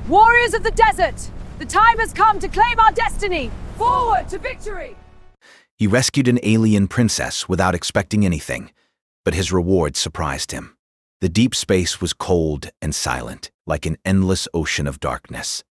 Warriors of the desert, the time has come to claim our destiny! Forward to victory! He rescued an alien princess without expecting anything, but his reward surprised him. The deep space was cold and silent, like an endless ocean of darkness.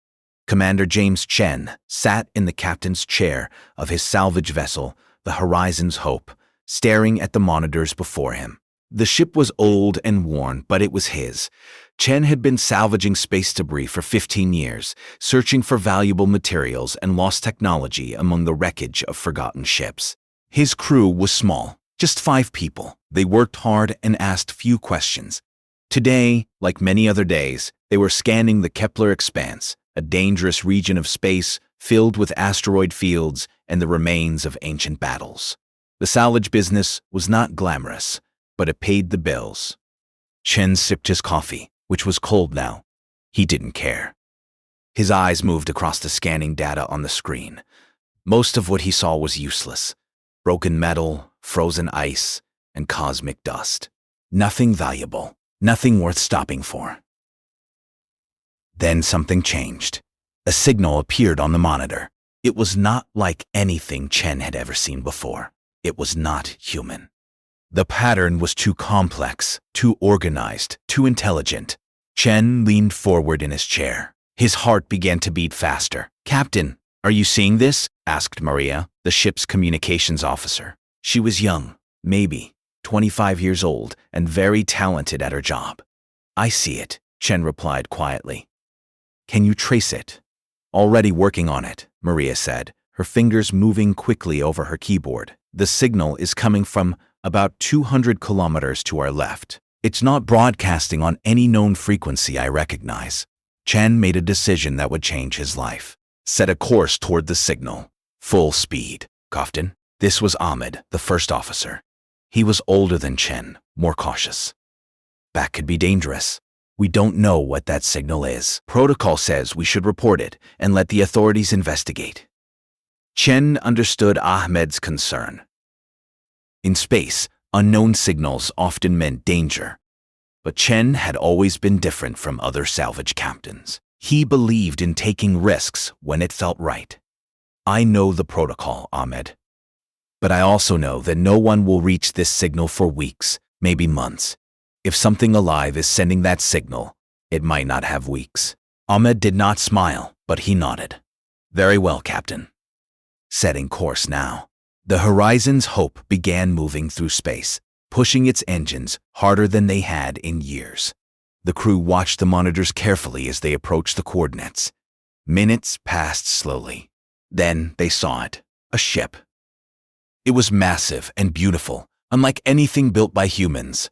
Commander James Chen sat in the captain's chair of his salvage vessel, the Horizon's Hope, staring at the monitors before him. The ship was old and worn, but it was his. Chen had been salvaging space debris for 15 years, searching for valuable materials and lost technology among the wreckage of forgotten ships. His crew was small, just 5 people. They worked hard and asked few questions. Today, like many other days, they were scanning the Kepler expanse, a dangerous region of space filled with asteroid fields and the remains of ancient battles. The salvage business was not glamorous, but it paid the bills. Chen sipped his coffee, which was cold now. He didn't care. His eyes moved across the scanning data on the screen. Most of what he saw was useless. Broken metal, frozen ice, and cosmic dust. Nothing valuable, nothing worth stopping for. Then something changed. A signal appeared on the monitor. It was not like anything Chen had ever seen before. It was not human. The pattern was too complex, too organized, too intelligent. Chen leaned forward in his chair. His heart began to beat faster. "Captain, are you seeing this?" asked Maria, the ship's communications officer. She was young, maybe 25 years old, and very talented at her job. "I see it," Chen replied quietly. "Can you trace it?" "Already working on it," Maria said, her fingers moving quickly over her keyboard. "The signal is coming from about 200 kilometers to our left. It's not broadcasting on any known frequency I recognize." Chen made a decision that would change his life. Set a course toward the signal. Full speed. Koftin. This was Ahmed, the first officer. He was older than Chen, more cautious. "That could be dangerous. We don't know what that signal is. Protocol says we should report it and let the authorities investigate." Chen understood Ahmed's concern. In space, unknown signals often meant danger. But Chen had always been different from other salvage captains. He believed in taking risks when it felt right. "I know the protocol, Ahmed. But I also know that no one will reach this signal for weeks, maybe months. If something alive is sending that signal, it might not have weeks." Ahmed did not smile, but he nodded. "Very well, Captain." Setting course now. The Horizon's Hope began moving through space, pushing its engines harder than they had in years. The crew watched the monitors carefully as they approached the coordinates. Minutes passed slowly. Then they saw it, a ship. It was massive and beautiful, unlike anything built by humans.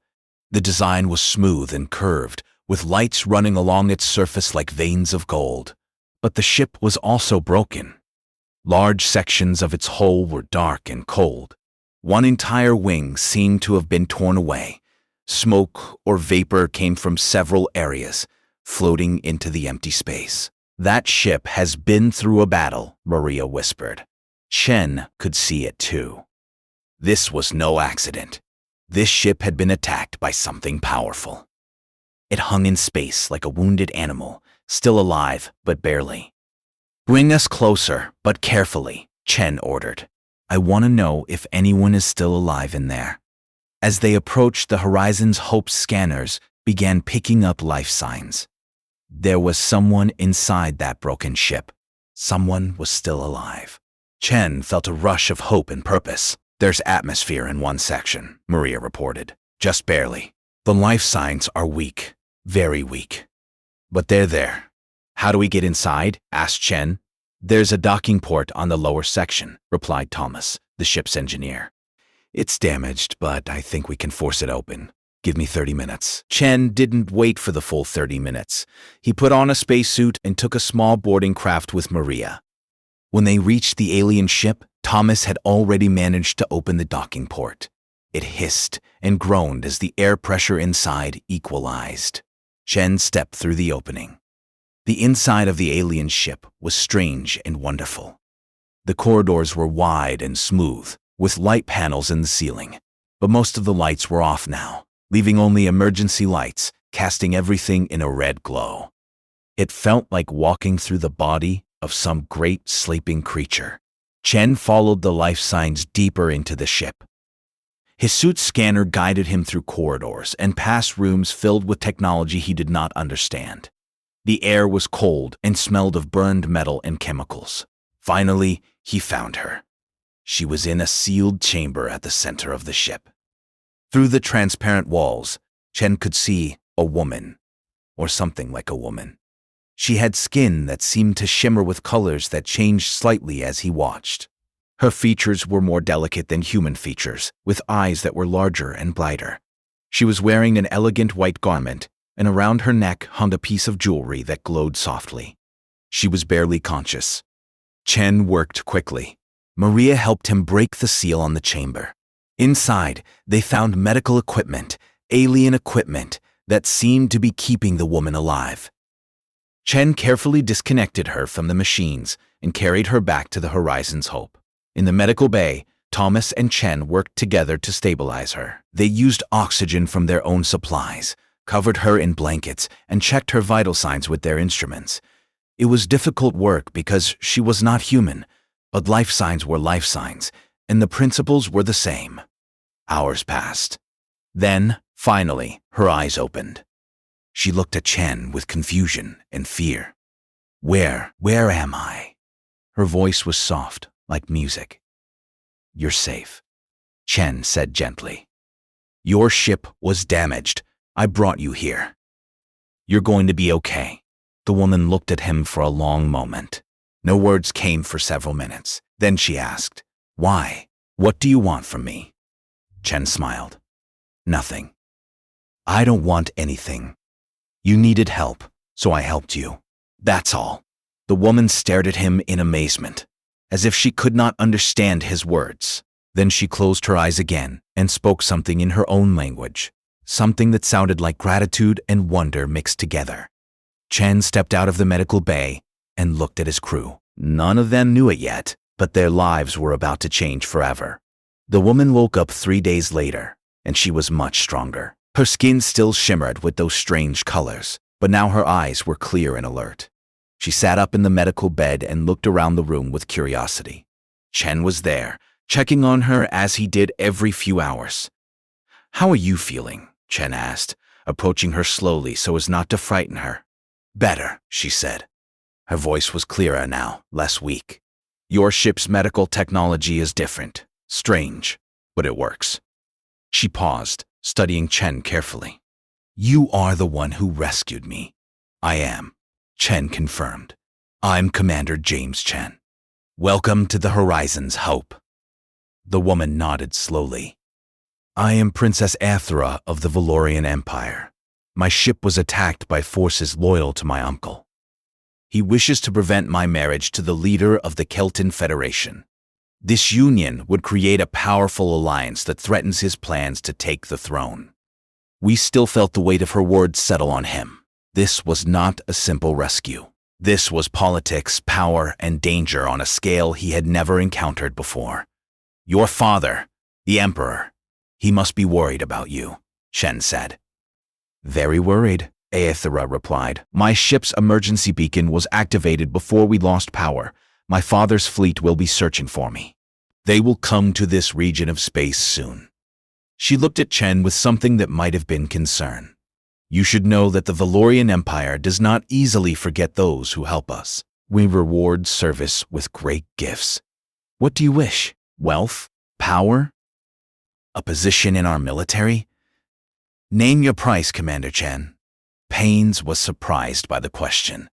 The design was smooth and curved, with lights running along its surface like veins of gold. But the ship was also broken. Large sections of its hull were dark and cold. One entire wing seemed to have been torn away. Smoke or vapor came from several areas, floating into the empty space. "That ship has been through a battle," Maria whispered. Chen could see it too. This was no accident. This ship had been attacked by something powerful. It hung in space like a wounded animal, still alive, but barely. "Bring us closer, but carefully," Chen ordered. "I want to know if anyone is still alive in there." As they approached, the Horizon's Hope scanners began picking up life signs. There was someone inside that broken ship. Someone was still alive. Chen felt a rush of hope and purpose. "There's atmosphere in one section," Maria reported. "Just barely. The life signs are weak, very weak. But they're there." "How do we get inside?" asked Chen. "There's a docking port on the lower section," replied Thomas, the ship's engineer. "It's damaged, but I think we can force it open. Give me 30 minutes. Chen didn't wait for the full 30 minutes. He put on a spacesuit and took a small boarding craft with Maria. When they reached the alien ship, Thomas had already managed to open the docking port. It hissed and groaned as the air pressure inside equalized. Chen stepped through the opening. The inside of the alien ship was strange and wonderful. The corridors were wide and smooth, with light panels in the ceiling, but most of the lights were off now, leaving only emergency lights, casting everything in a red glow. It felt like walking through the body of some great sleeping creature. Chen followed the life signs deeper into the ship. His suit's scanner guided him through corridors and past rooms filled with technology he did not understand. The air was cold and smelled of burned metal and chemicals. Finally, he found her. She was in a sealed chamber at the center of the ship. Through the transparent walls, Chen could see a woman, or something like a woman. She had skin that seemed to shimmer with colors that changed slightly as he watched. Her features were more delicate than human features, with eyes that were larger and brighter. She was wearing an elegant white garment, and around her neck hung a piece of jewelry that glowed softly. She was barely conscious. Chen worked quickly. Maria helped him break the seal on the chamber. Inside, they found medical equipment, alien equipment, that seemed to be keeping the woman alive. Chen carefully disconnected her from the machines and carried her back to the Horizon's Hope. In the medical bay, Thomas and Chen worked together to stabilize her. They used oxygen from their own supplies, covered her in blankets, and checked her vital signs with their instruments. It was difficult work because she was not human, but life signs were life signs, and the principles were the same. Hours passed. Then, finally, her eyes opened. She looked at Chen with confusion and fear. Where am I?" Her voice was soft, like music. "You're safe," Chen said gently. "Your ship was damaged. I brought you here. You're going to be okay." The woman looked at him for a long moment. No words came for several minutes. Then she asked, "Why? What do you want from me?" Chen smiled. "Nothing. I don't want anything. You needed help, so I helped you. That's all." The woman stared at him in amazement, as if she could not understand his words. Then she closed her eyes again and spoke something in her own language, something that sounded like gratitude and wonder mixed together. Chen stepped out of the medical bay and looked at his crew. None of them knew it yet, but their lives were about to change forever. The woman woke up 3 days later, and she was much stronger. Her skin still shimmered with those strange colors, but now her eyes were clear and alert. She sat up in the medical bed and looked around the room with curiosity. Chen was there, checking on her as he did every few hours. "How are you feeling?" Chen asked, approaching her slowly so as not to frighten her. "Better," she said. Her voice was clearer now, less weak. "Your ship's medical technology is different, strange, but it works." She paused, studying Chen carefully. "You are the one who rescued me." "I am," Chen confirmed. "I'm Commander James Chen. Welcome to the Horizon's Hope." The woman nodded slowly. "I am Princess Aethra of the Valorian Empire. My ship was attacked by forces loyal to my uncle. He wishes to prevent my marriage to the leader of the Kelton Federation. This union would create a powerful alliance that threatens his plans to take the throne." We still felt the weight of her words settle on him. This was not a simple rescue. This was politics, power, and danger on a scale he had never encountered before. "Your father, the Emperor, he must be worried about you," Chen said. "Very worried," Aethra replied. "My ship's emergency beacon was activated before we lost power. My father's fleet will be searching for me. They will come to this region of space soon." She looked at Chen with something that might have been concern. "You should know that the Valorian Empire does not easily forget those who help us. We reward service with great gifts. What do you wish? Wealth? Power? A position in our military? Name your price, Commander Chen." Paines was surprised by the question.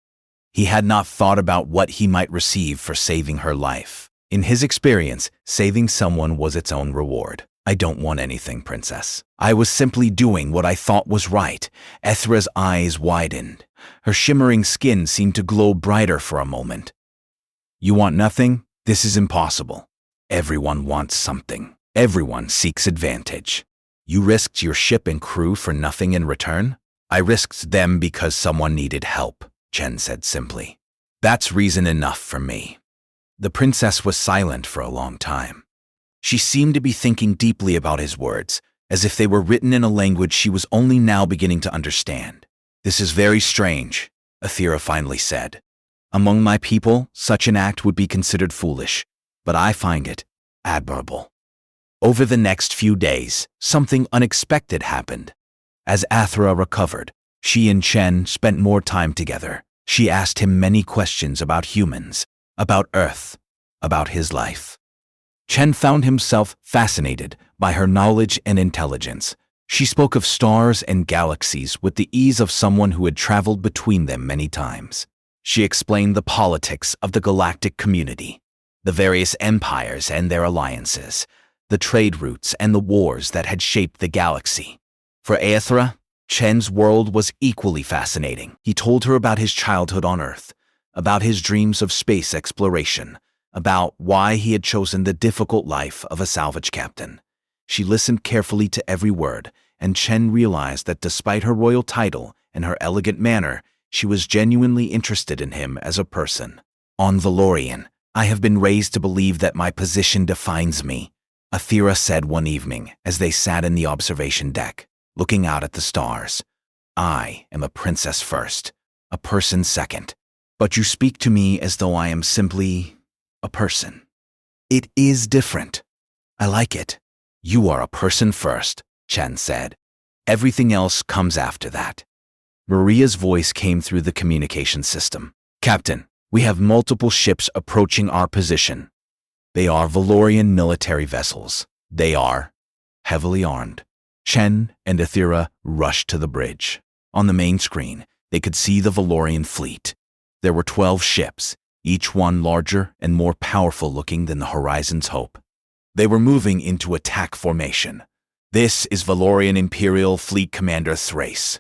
He had not thought about what he might receive for saving her life. In his experience, saving someone was its own reward. "I don't want anything, Princess. I was simply doing what I thought was right." Aethra's eyes widened. Her shimmering skin seemed to glow brighter for a moment. "You want nothing? This is impossible. Everyone wants something. Everyone seeks advantage. You risked your ship and crew for nothing in return?" "I risked them because someone needed help," Chen said simply. "That's reason enough for me." The princess was silent for a long time. She seemed to be thinking deeply about his words, as if they were written in a language she was only now beginning to understand. "This is very strange," Aethra finally said. Among my people, such an act would be considered foolish, but I find it admirable. Over the next few days, something unexpected happened. As Aethra recovered, she and Chen spent more time together. She asked him many questions about humans, about Earth, about his life. Chen found himself fascinated by her knowledge and intelligence. She spoke of stars and galaxies with the ease of someone who had traveled between them many times. She explained the politics of the galactic community, the various empires and their alliances, the trade routes and the wars that had shaped the galaxy. For Aethra, Chen's world was equally fascinating. He told her about his childhood on Earth, about his dreams of space exploration, about why he had chosen the difficult life of a salvage captain. She listened carefully to every word, and Chen realized that despite her royal title and her elegant manner, she was genuinely interested in him as a person. On Valorian, I have been raised to believe that my position defines me, Aethra said one evening as they sat in the observation deck, looking out at the stars. I am a princess first, a person second, but you speak to me as though I am simply a person. It is different. I like it. You are a person first, Chen said. Everything else comes after that. Maria's voice came through the communication system. Captain, we have multiple ships approaching our position. They are Valorian military vessels. They are heavily armed. Chen and Aethra rushed to the bridge. On the main screen, they could see the Valorian fleet. There were 12 ships, each one larger and more powerful looking than the Horizon's Hope. They were moving into attack formation. This is Valorian Imperial Fleet Commander Thrace.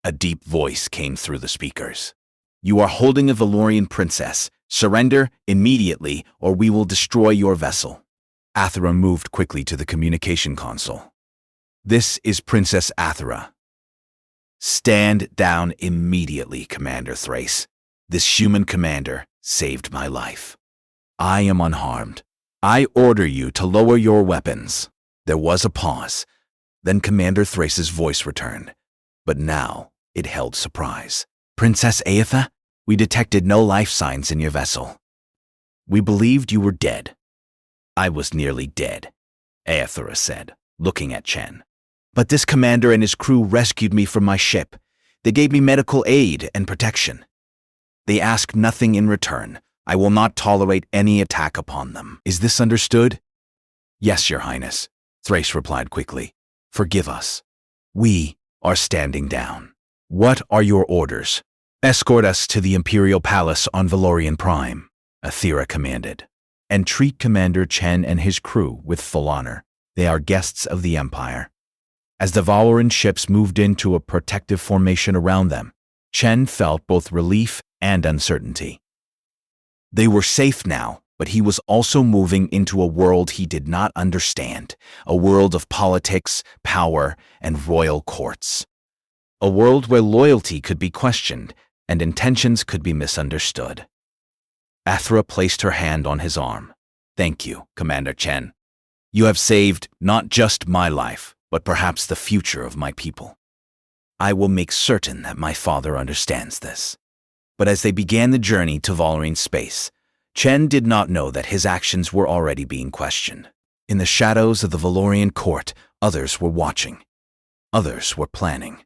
A deep voice came through the speakers. You are holding a Valorian princess. Surrender immediately or we will destroy your vessel. Aethra moved quickly to the communication console. This is Princess Aethra. Stand down immediately, Commander Thrace. This human commander saved my life. I am unharmed. I order you to lower your weapons. There was a pause. Then Commander Thrace's voice returned. But now it held surprise. Princess Aethra, we detected no life signs in your vessel. We believed you were dead. I was nearly dead, Aethra said, looking at Chen. But this commander and his crew rescued me from my ship. They gave me medical aid and protection. They ask nothing in return. I will not tolerate any attack upon them. Is this understood? Yes, Your Highness, Thrace replied quickly. Forgive us. We are standing down. What are your orders? Escort us to the Imperial Palace on Valorian Prime, Aethra commanded, and treat Commander Chen and his crew with full honor. They are guests of the Empire. As the Valorian ships moved into a protective formation around them, Chen felt both relief and uncertainty. They were safe now, but he was also moving into a world he did not understand, a world of politics, power, and royal courts. A world where loyalty could be questioned and intentions could be misunderstood. Aethra placed her hand on his arm. Thank you, Commander Chen. You have saved not just my life, but perhaps the future of my people. I will make certain that my father understands this. But as they began the journey to Valorian space, Chen did not know that his actions were already being questioned. In the shadows of the Valorian court, others were watching. Others were planning.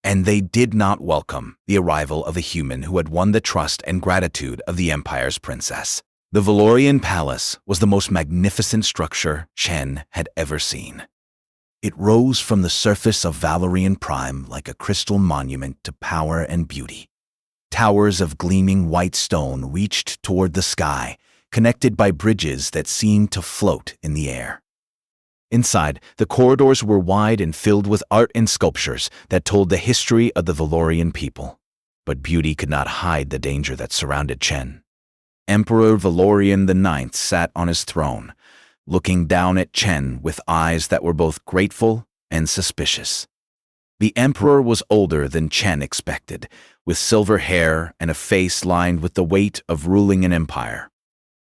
And they did not welcome the arrival of a human who had won the trust and gratitude of the Empire's princess. The Valorian Palace was the most magnificent structure Chen had ever seen. It rose from the surface of Valorian Prime like a crystal monument to power and beauty. Towers of gleaming white stone reached toward the sky, connected by bridges that seemed to float in the air. Inside, the corridors were wide and filled with art and sculptures that told the history of the Valorian people. But beauty could not hide the danger that surrounded Chen. Emperor Valorian IX sat on his throne, looking down at Chen with eyes that were both grateful and suspicious. The emperor was older than Chen expected, with silver hair and a face lined with the weight of ruling an empire.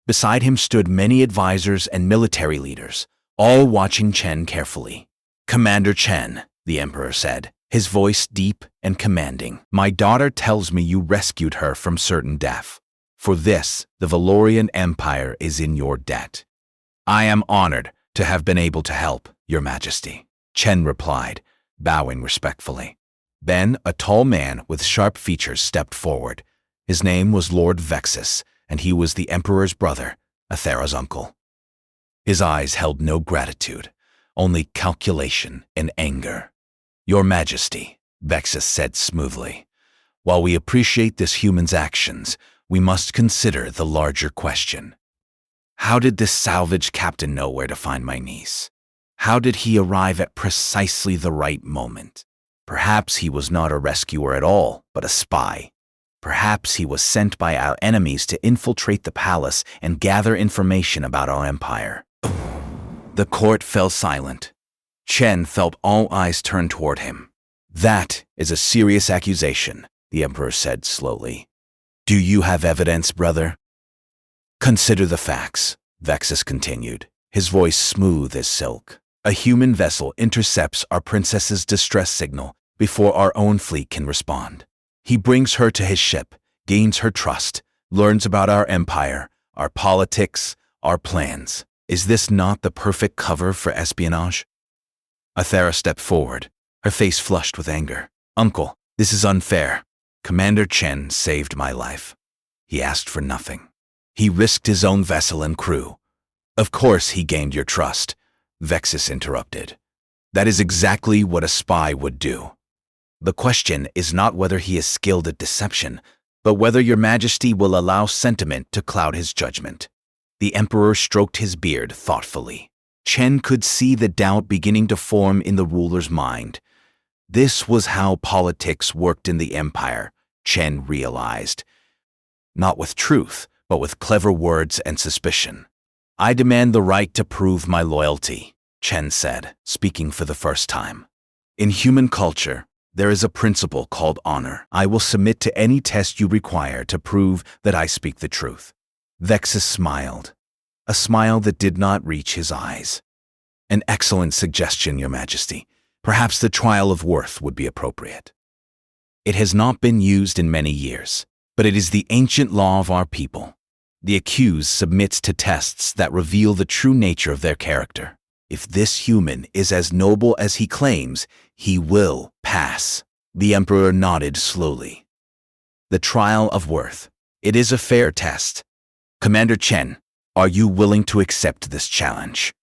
Beside him stood many advisors and military leaders, all watching Chen carefully. Commander Chen, the emperor said, his voice deep and commanding. "My daughter tells me you rescued her from certain death. For this, the Valorian Empire is in your debt." "I am honored to have been able to help, Your Majesty," Chen replied, bowing respectfully. Then a tall man with sharp features stepped forward. His name was Lord Vexus, and he was the Emperor's brother, Athera's uncle. His eyes held no gratitude, only calculation and anger. "Your Majesty," Vexus said smoothly, "while we appreciate this human's actions, we must consider the larger question. How did this salvage captain know where to find my niece? How did he arrive at precisely the right moment? Perhaps he was not a rescuer at all, but a spy. Perhaps he was sent by our enemies to infiltrate the palace and gather information about our empire." The court fell silent. Chen felt all eyes turn toward him. "That is a serious accusation," the Emperor said slowly. "Do you have evidence, brother?" "Consider the facts," Vexus continued, his voice smooth as silk. "A human vessel intercepts our princess's distress signal before our own fleet can respond. He brings her to his ship, gains her trust, learns about our empire, our politics, our plans. Is this not the perfect cover for espionage?" Athera stepped forward, her face flushed with anger. "Uncle, this is unfair. Commander Chen saved my life. He asked for nothing. He risked his own vessel and crew. Of course he gained your trust," Vexus interrupted. "That is exactly what a spy would do. The question is not whether he is skilled at deception, but whether Your Majesty will allow sentiment to cloud his judgment." The Emperor stroked his beard thoughtfully. Chen could see the doubt beginning to form in the ruler's mind. This was how politics worked in the empire, Chen realized. Not with truth, but with clever words and suspicion. "I demand the right to prove my loyalty," Chen said, speaking for the first time. "In human culture, there is a principle called honor. I will submit to any test you require to prove that I speak the truth." Vexus smiled, a smile that did not reach his eyes. "An excellent suggestion, Your Majesty. Perhaps the trial of worth would be appropriate. It has not been used in many years, but it is the ancient law of our people. The accused submits to tests that reveal the true nature of their character. If this human is as noble as he claims, he will pass." The Emperor nodded slowly. "The trial of worth. It is a fair test. Commander Chen, are you willing to accept this challenge?"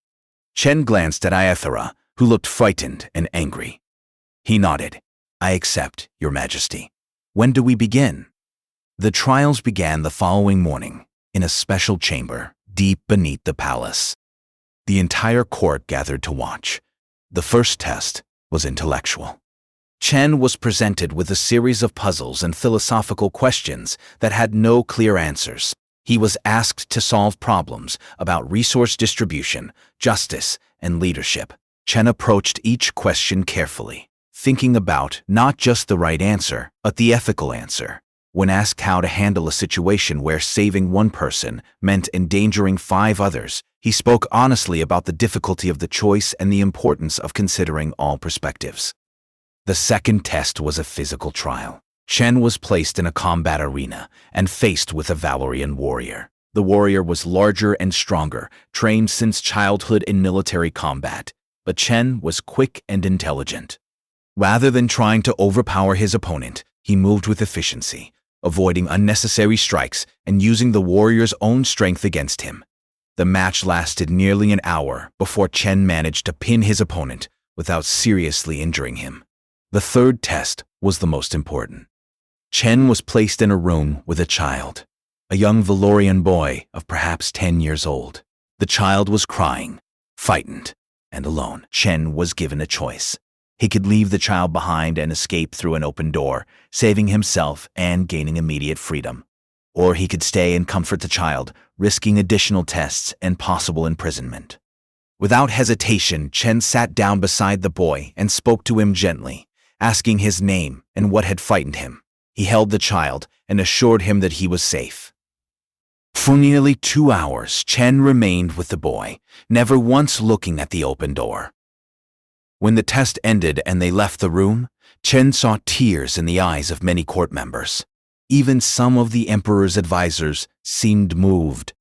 Chen glanced at Iathera, who looked frightened and angry. He nodded. "I accept, Your Majesty. When do we begin?" The trials began the following morning, in a special chamber, deep beneath the palace. The entire court gathered to watch. The first test was intellectual. Chen was presented with a series of puzzles and philosophical questions that had no clear answers. He was asked to solve problems about resource distribution, justice, and leadership. Chen approached each question carefully, thinking about not just the right answer, but the ethical answer. When asked how to handle a situation where saving one person meant endangering 5 others, he spoke honestly about the difficulty of the choice and the importance of considering all perspectives. The second test was a physical trial. Chen was placed in a combat arena and faced with a Valorian warrior. The warrior was larger and stronger, trained since childhood in military combat, but Chen was quick and intelligent. Rather than trying to overpower his opponent, he moved with efficiency, avoiding unnecessary strikes and using the warrior's own strength against him. The match lasted nearly an hour before Chen managed to pin his opponent without seriously injuring him. The third test was the most important. Chen was placed in a room with a child, a young Valorian boy of perhaps 10 years old. The child was crying, frightened, and alone. Chen was given a choice. He could leave the child behind and escape through an open door, saving himself and gaining immediate freedom. Or he could stay and comfort the child, risking additional tests and possible imprisonment. Without hesitation, Chen sat down beside the boy and spoke to him gently, asking his name and what had frightened him. He held the child and assured him that he was safe. For nearly 2 hours, Chen remained with the boy, never once looking at the open door. When the test ended and they left the room, Chen saw tears in the eyes of many court members. Even some of the emperor's advisors seemed moved.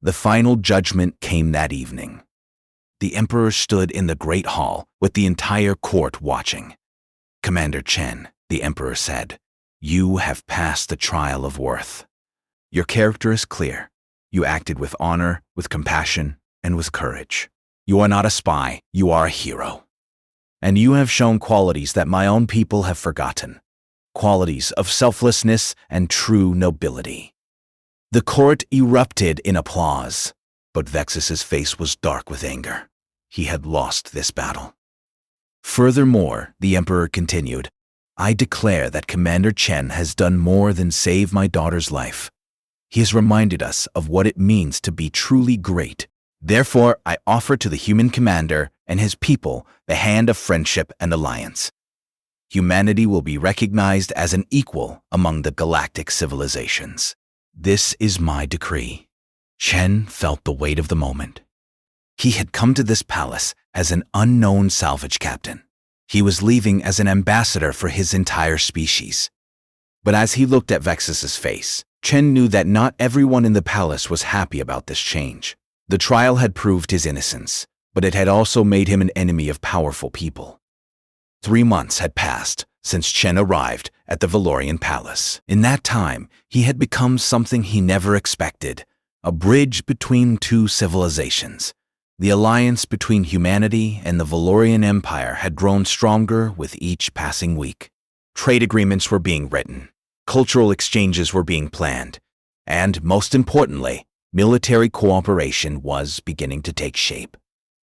The final judgment came that evening. The emperor stood in the great hall with the entire court watching. "Commander Chen," the emperor said, "you have passed the trial of worth. Your character is clear. You acted with honor, with compassion, and with courage. You are not a spy, you are a hero. And you have shown qualities that my own people have forgotten, qualities of selflessness and true nobility." The court erupted in applause, but Vexus's face was dark with anger. He had lost this battle. Furthermore, the emperor continued, "I declare that Commander Chen has done more than save my daughter's life. He has reminded us of what it means to be truly great. Therefore, I offer to the human commander and his people the hand of friendship and alliance. Humanity will be recognized as an equal among the galactic civilizations. This is my decree." Chen felt the weight of the moment. He had come to this palace as an unknown salvage captain. He was leaving as an ambassador for his entire species. But as he looked at Vexus's face, Chen knew that not everyone in the palace was happy about this change. The trial had proved his innocence, but it had also made him an enemy of powerful people. 3 months had passed since Chen arrived at the Valorian Palace. In that time, he had become something he never expected, a bridge between two civilizations. The alliance between humanity and the Valorian Empire had grown stronger with each passing week. Trade agreements were being written, cultural exchanges were being planned, and, most importantly, military cooperation was beginning to take shape.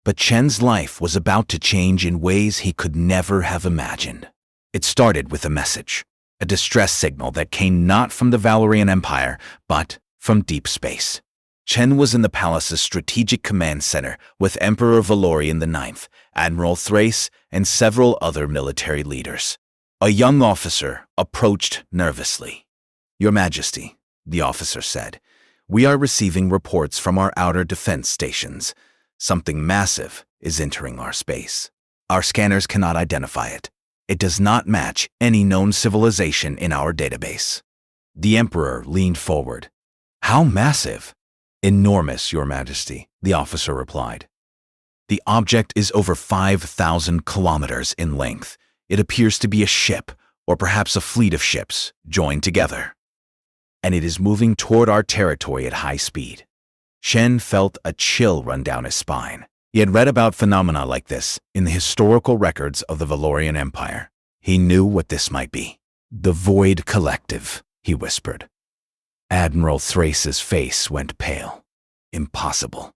But Chen's life was about to change in ways he could never have imagined. It started with a message, a distress signal that came not from the Valorian Empire, but from deep space. Chen was in the palace's strategic command center with Emperor Valorian IX, Admiral Thrace, and several other military leaders. A young officer approached nervously. "Your Majesty," the officer said, "we are receiving reports from our outer defense stations. Something massive is entering our space. Our scanners cannot identify it. It does not match any known civilization in our database." The Emperor leaned forward. "How massive?" "Enormous, Your Majesty," the officer replied. "The object is over 5,000 kilometers in length. It appears to be a ship, or perhaps a fleet of ships, joined together. And it is moving toward our territory at high speed." Chen felt a chill run down his spine. He had read about phenomena like this in the historical records of the Valorian Empire. He knew what this might be. "The Void Collective," he whispered. Admiral Thrace's face went pale. "Impossible.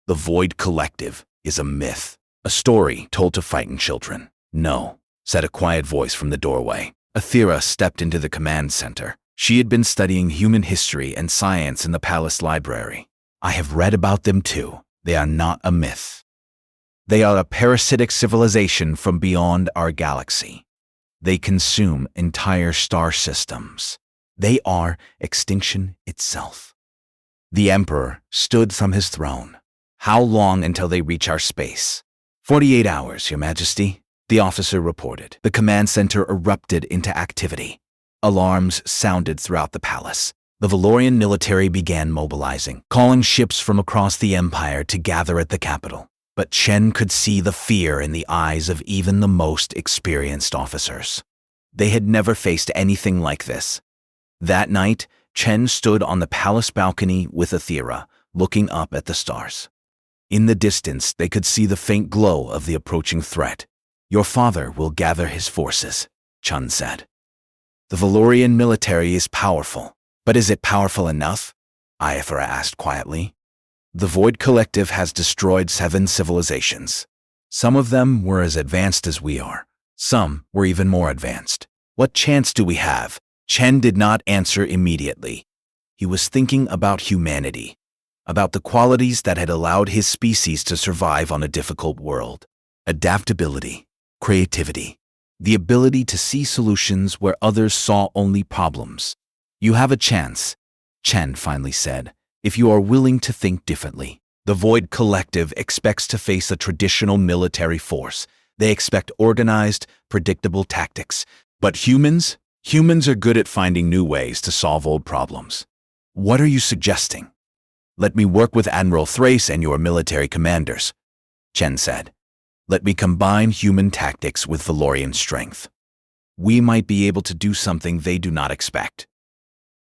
The Void Collective is a myth, a story told to frighten children." "No," said a quiet voice from the doorway. Athera stepped into the command center. She had been studying human history and science in the palace library. "I have read about them too. They are not a myth. They are a parasitic civilization from beyond our galaxy. They consume entire star systems. They are extinction itself." The Emperor stood from his throne. "How long until they reach our space?" 48 hours, Your Majesty," the officer reported. The command center erupted into activity. Alarms sounded throughout the palace. The Valorian military began mobilizing, calling ships from across the Empire to gather at the capital. But Chen could see the fear in the eyes of even the most experienced officers. They had never faced anything like this. That night, Chen stood on the palace balcony with Athera, looking up at the stars. In the distance, they could see the faint glow of the approaching threat. "Your father will gather his forces," Chen said. "The Valorian military is powerful, but is it powerful enough?" Athera asked quietly. "The Void Collective has destroyed 7 civilizations. Some of them were as advanced as we are. Some were even more advanced. What chance do we have?" Chen did not answer immediately. He was thinking about humanity, about the qualities that had allowed his species to survive on a difficult world. Adaptability, creativity, the ability to see solutions where others saw only problems. "You have a chance," Chen finally said, "if you are willing to think differently. The Void Collective expects to face a traditional military force. They expect organized, predictable tactics. But humans are good at finding new ways to solve old problems. What are you suggesting? Let me work with Admiral Thrace and your military commanders, Chen said. Let me combine human tactics with Valorian strength. We might be able to do something they do not expect.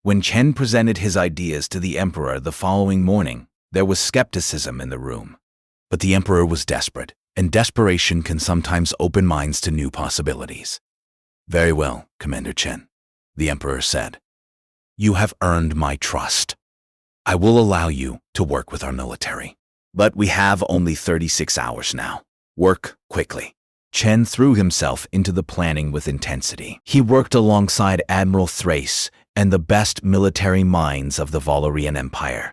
When Chen presented his ideas to the Emperor the following morning, there was skepticism in the room. But the Emperor was desperate, and desperation can sometimes open minds to new possibilities. Very well, Commander Chen, the Emperor said. You have earned my trust. I will allow you to work with our military. But we have only 36 hours now. Work quickly. Chen threw himself into the planning with intensity. He worked alongside Admiral Thrace and the best military minds of the Valorian Empire.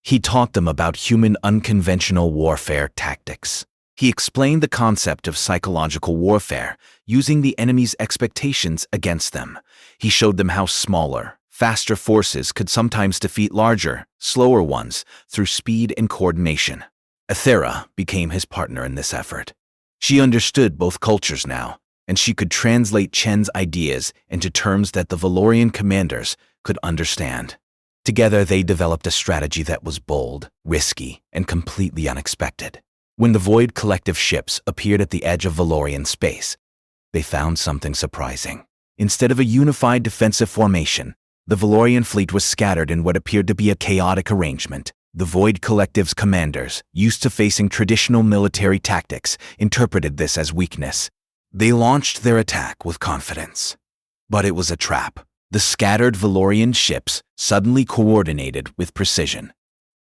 He taught them about human unconventional warfare tactics. He explained the concept of psychological warfare, using the enemy's expectations against them. He showed them how smaller, faster forces could sometimes defeat larger, slower ones through speed and coordination. Aethera became his partner in this effort. She understood both cultures now, and she could translate Chen's ideas into terms that the Valorian commanders could understand. Together, they developed a strategy that was bold, risky, and completely unexpected. When the Void Collective ships appeared at the edge of Valorian space, they found something surprising. Instead of a unified defensive formation, the Valorian fleet was scattered in what appeared to be a chaotic arrangement. The Void Collective's commanders, used to facing traditional military tactics, interpreted this as weakness. They launched their attack with confidence. But it was a trap. The scattered Valorian ships suddenly coordinated with precision.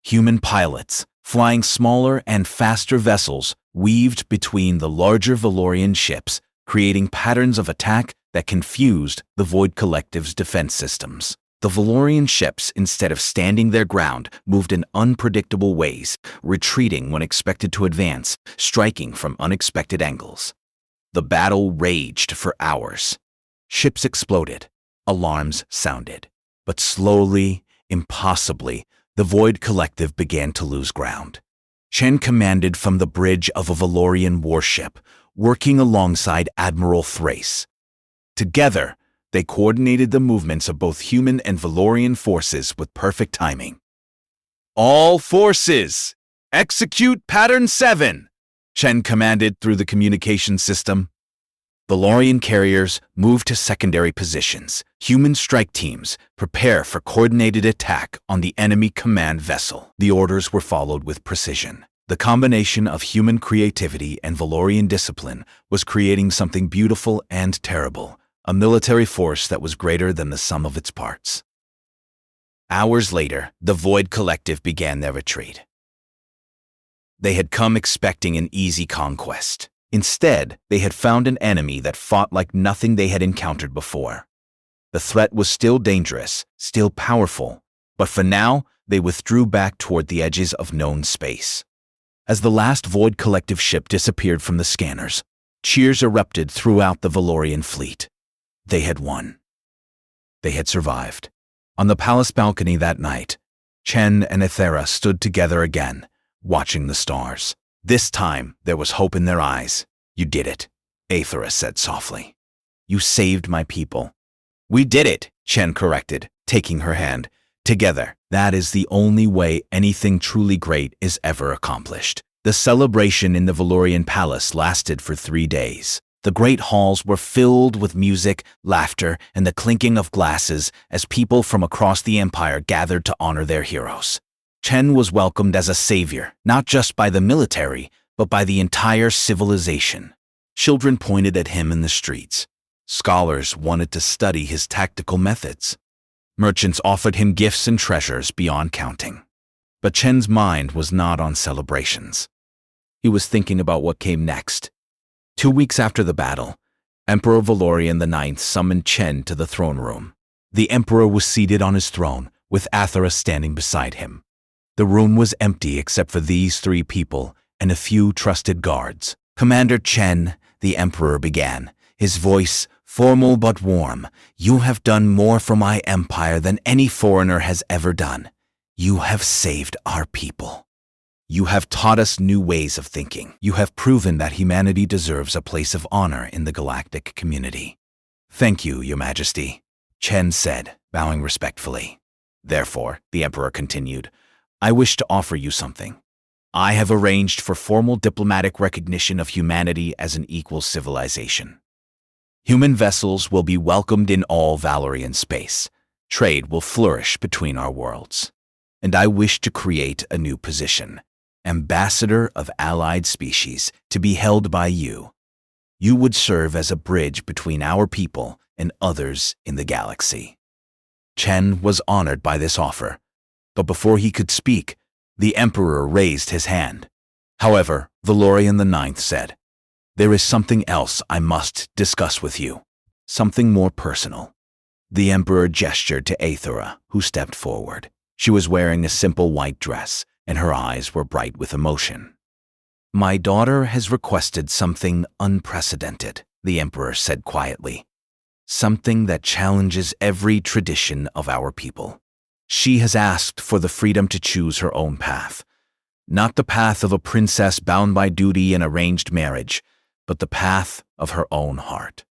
Human pilots, flying smaller and faster vessels, weaved between the larger Valorian ships, creating patterns of attack that confused the Void Collective's defense systems. The Valorian ships, instead of standing their ground, moved in unpredictable ways, retreating when expected to advance, striking from unexpected angles. The battle raged for hours. Ships exploded. Alarms sounded. But slowly, impossibly, the Void Collective began to lose ground. Chen commanded from the bridge of a Valorian warship, working alongside Admiral Thrace. Together, they coordinated the movements of both human and Valorian forces with perfect timing. All forces, execute Pattern 7, Chen commanded through the communication system. Valorian carriers moved to secondary positions. Human strike teams prepare for coordinated attack on the enemy command vessel. The orders were followed with precision. The combination of human creativity and Valorian discipline was creating something beautiful and terrible, a military force that was greater than the sum of its parts. Hours later, the Void Collective began their retreat. They had come expecting an easy conquest. Instead, they had found an enemy that fought like nothing they had encountered before. The threat was still dangerous, still powerful, but for now, they withdrew back toward the edges of known space. As the last Void Collective ship disappeared from the scanners, cheers erupted throughout the Valorian fleet. They had won. They had survived. On the palace balcony that night, Chen and Aethera stood together again, watching the stars. This time, there was hope in their eyes. You did it, Aethera said softly. You saved my people. We did it, Chen corrected, taking her hand. Together, that is the only way anything truly great is ever accomplished. The celebration in the Valorian palace lasted for 3 days. The great halls were filled with music, laughter, and the clinking of glasses as people from across the empire gathered to honor their heroes. Chen was welcomed as a savior, not just by the military, but by the entire civilization. Children pointed at him in the streets. Scholars wanted to study his tactical methods. Merchants offered him gifts and treasures beyond counting. But Chen's mind was not on celebrations. He was thinking about what came next. 2 weeks after the battle, Emperor Valorian IX summoned Chen to the throne room. The emperor was seated on his throne, with Aethera standing beside him. The room was empty except for these 3 people and a few trusted guards. Commander Chen, the emperor began, his voice formal but warm. You have done more for my empire than any foreigner has ever done. You have saved our people. You have taught us new ways of thinking. You have proven that humanity deserves a place of honor in the galactic community. Thank you, Your Majesty, Chen said, bowing respectfully. Therefore, the Emperor continued, I wish to offer you something. I have arranged for formal diplomatic recognition of humanity as an equal civilization. Human vessels will be welcomed in all Valorian space. Trade will flourish between our worlds. And I wish to create a new position, Ambassador of Allied Species, to be held by you. You would serve as a bridge between our people and others in the galaxy. Chen was honored by this offer, but before he could speak, the Emperor raised his hand. However, Valorian IX said, There is something else I must discuss with you, something more personal. The Emperor gestured to Aethera, who stepped forward. She was wearing a simple white dress, and her eyes were bright with emotion. My daughter has requested something unprecedented, the Emperor said quietly. Something that challenges every tradition of our people. She has asked for the freedom to choose her own path. Not the path of a princess bound by duty and arranged marriage, but the path of her own heart.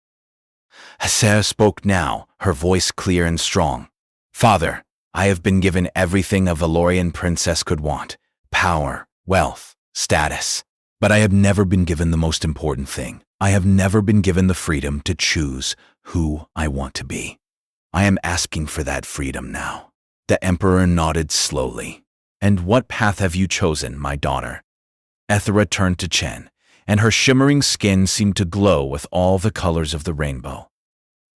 Aethera spoke now, her voice clear and strong. Father, I have been given everything a Valorian princess could want, power, wealth, status. But I have never been given the most important thing. I have never been given the freedom to choose who I want to be. I am asking for that freedom now. The Emperor nodded slowly. And what path have you chosen, my daughter? Aethera turned to Chen, and her shimmering skin seemed to glow with all the colors of the rainbow.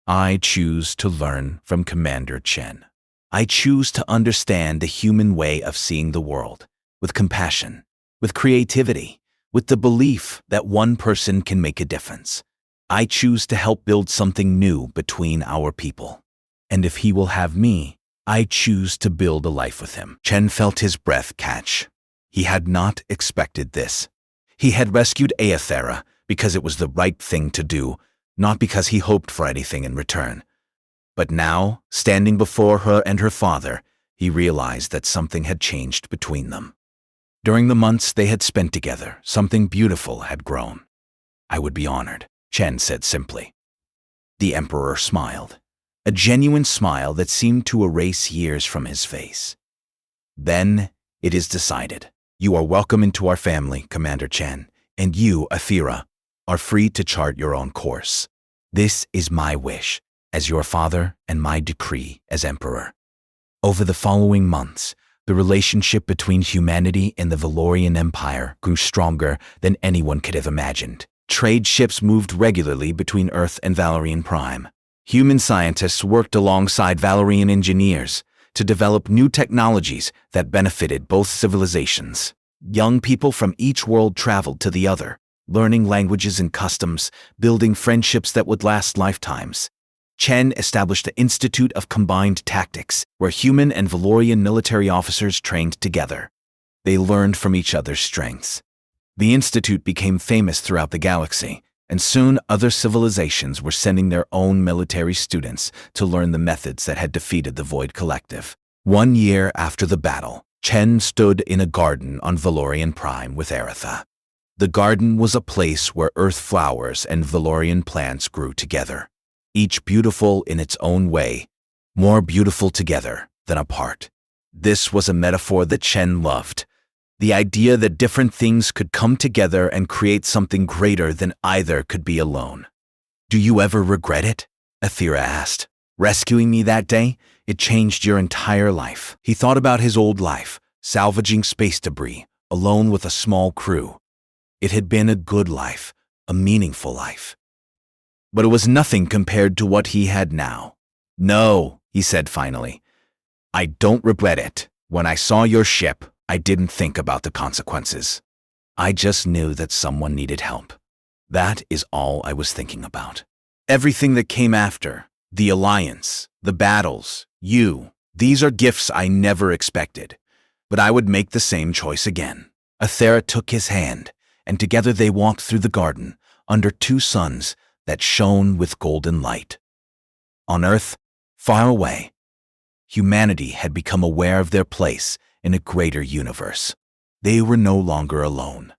I choose to learn from Commander Chen. I choose to understand the human way of seeing the world, with compassion, with creativity, with the belief that one person can make a difference. I choose to help build something new between our people. And if he will have me, I choose to build a life with him. Chen felt his breath catch. He had not expected this. He had rescued Aethera because it was the right thing to do, not because he hoped for anything in return. But now, standing before her and her father, he realized that something had changed between them. During the months they had spent together, something beautiful had grown. I would be honored, Chen said simply. The Emperor smiled, a genuine smile that seemed to erase years from his face. Then, it is decided. You are welcome into our family, Commander Chen, and you, Aethera, are free to chart your own course. This is my wish as your father and my decree as Emperor. Over the following months, the relationship between humanity and the Valorian Empire grew stronger than anyone could have imagined. Trade ships moved regularly between Earth and Valorian Prime. Human scientists worked alongside Valorian engineers to develop new technologies that benefited both civilizations. Young people from each world traveled to the other, learning languages and customs, building friendships that would last lifetimes. Chen established the Institute of Combined Tactics, where human and Valorian military officers trained together. They learned from each other's strengths. The institute became famous throughout the galaxy, and soon other civilizations were sending their own military students to learn the methods that had defeated the Void Collective. 1 year after the battle, Chen stood in a garden on Valorian Prime with Aethera. The garden was a place where earth flowers and Valorian plants grew together, each beautiful in its own way, more beautiful together than apart. This was a metaphor that Chen loved. The idea that different things could come together and create something greater than either could be alone. Do you ever regret it? Aethera asked. Rescuing me that day, it changed your entire life. He thought about his old life, salvaging space debris, alone with a small crew. It had been a good life, a meaningful life. But it was nothing compared to what he had now. No, he said finally. I don't regret it. When I saw your ship, I didn't think about the consequences. I just knew that someone needed help. That is all I was thinking about. Everything that came after, the alliance, the battles, you, these are gifts I never expected. But I would make the same choice again. Aethera took his hand, and together they walked through the garden, under 2 suns that shone with golden light. On Earth, far away, humanity had become aware of their place in a greater universe. They were no longer alone.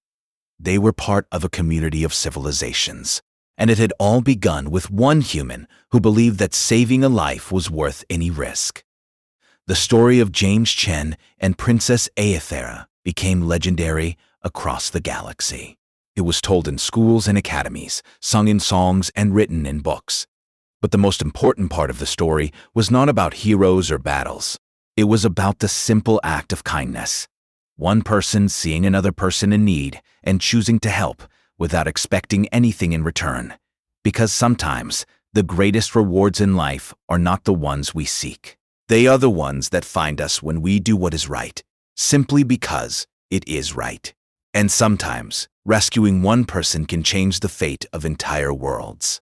They were part of a community of civilizations, and it had all begun with one human who believed that saving a life was worth any risk. The story of James Chen and Princess Aethera became legendary across the galaxy. It was told in schools and academies, sung in songs, and written in books. But the most important part of the story was not about heroes or battles. It was about the simple act of kindness. One person seeing another person in need and choosing to help without expecting anything in return. Because sometimes the greatest rewards in life are not the ones we seek. They are the ones that find us when we do what is right, simply because it is right. And sometimes, rescuing one person can change the fate of entire worlds.